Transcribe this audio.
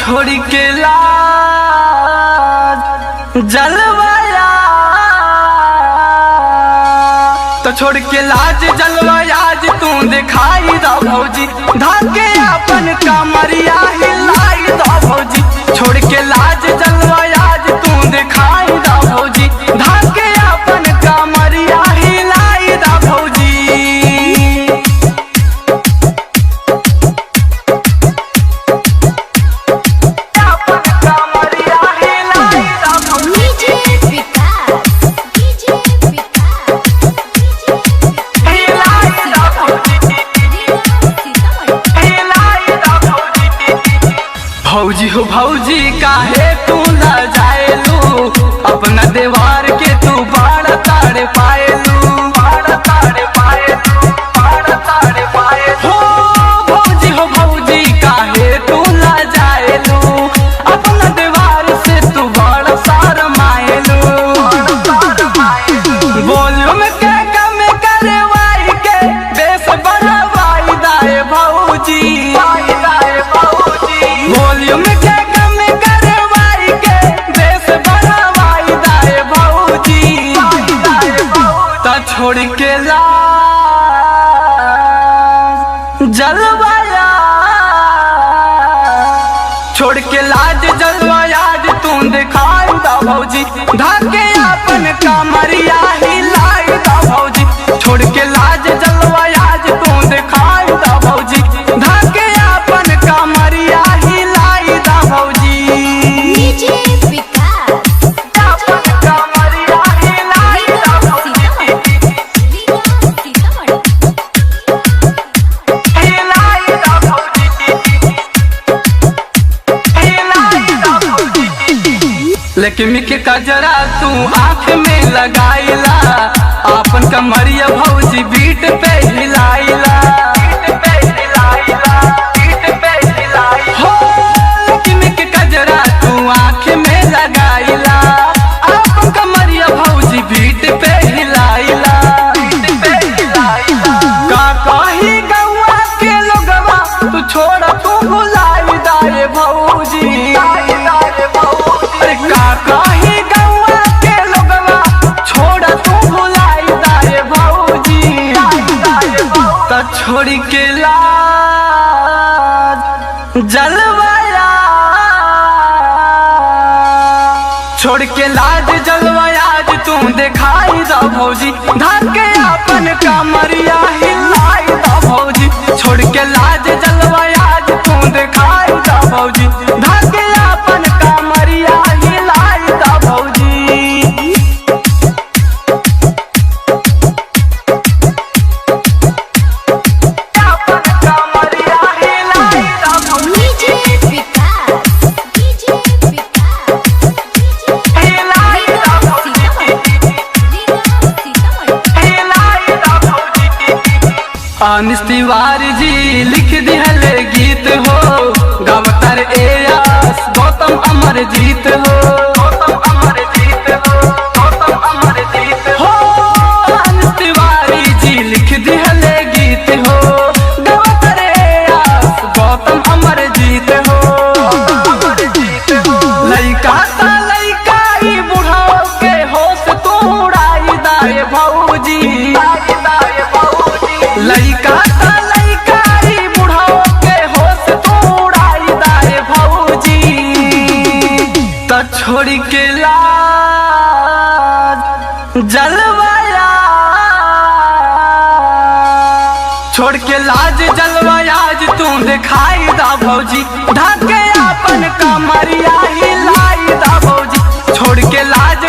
छोड़ के लाज जलवाया, तो छोड़ के लाज जलवाया आज तू दिखाई दो भौजी, धाके अपन कमरिया हिलाई दो भौजी। छोड़ के लाज जलवाया आज तू दिखाई दो भौजी, धाके अपन कमरिया हिलाई दो भौजी। भौजी हो भौजी काहे तू न जाएलू, अपना देवार के तू बाड़ ताड़े पाएलू, बाड़ ताड़े पाएलू, बाड़ ताड़े पाएलू। हो भौजी काहे तू न जाएलू, अपना देवार से तू बाड़ सार माएलू, बोलियो में के कम करवाई के देश बढ़वाई दाए भौजी, वॉल्यूम के कम करवाई के देश बढ़वाई दाए भौजी। तो छोड़ के लाज जलवाया, छोड़ के लाज जलवाया आज तू दिखाई दा भौजी, धाके अपन कमरिया हिलाई दा भौजी। छोड़ के लाज जलवाया आज तू दिखाई दा भौजी, धाके अपन कमरिया हिलाई दा भौजी। अपन कमरिया हिलाई दा भौजी, हिलाई दा भौजी, हिलाई दा भौजी। लेकिन के कजरा तू आँख में लगाइला, अपन कमरिया भौजी बीट पे हिलाइला, बीट पे हिलाइला, बीट पे हिलाइला। हो लेकिन के कजरा तू आँख में लगाइला, अपन कमरिया भौजी बीट पे हिलाइला, बीट पे हिलाइला। का कही गौआ के लोगवा तू छोड़ तू भुलाई दाए भौजी, अरे का कही गौआ के लोगवा छोड़ तू भुलाई दाए भौजी। तो छोड़ के लाज जलवाया, छोड़ के लाज जलवाया आज तू दिखाई दो भौजी, धाके अपन कमरिया हिलाई दो भौजी। छोड़ के लाज जलवाया आज तू दिखाई दो भौजी, धाके अपन कमरिया हिलाई दो भौजी। अपन कमरिया हिलाई दो भौजी, हिलाई दो भौजी, हिलाई दो भौजी। अनिस तिवारी जी लिख दिहले गीत हो, गावतर एयास गौतम अमर जीत हो, गौतम अमर जीत हो, गौतम अमर जीत हो। अनिस तिवारी जी लिख दिहले गीत हो, गावतर एयास गौतम अमर जीत हो, अमर जीत हो। लइका ता लइका ई बुढ़ा के होश तू उड़ाई दाए भौजी, लइका ता लइका ई बुढ़ा के होश तू उड़ाई दाए भौजी। तो छोड़ के लाज जलवाया, छोड़ के लाज जलवाया आज तू दिखाई दा भौजी, धाके अपन कमरिया हिलाई दा भौजी। छोड़ के लाज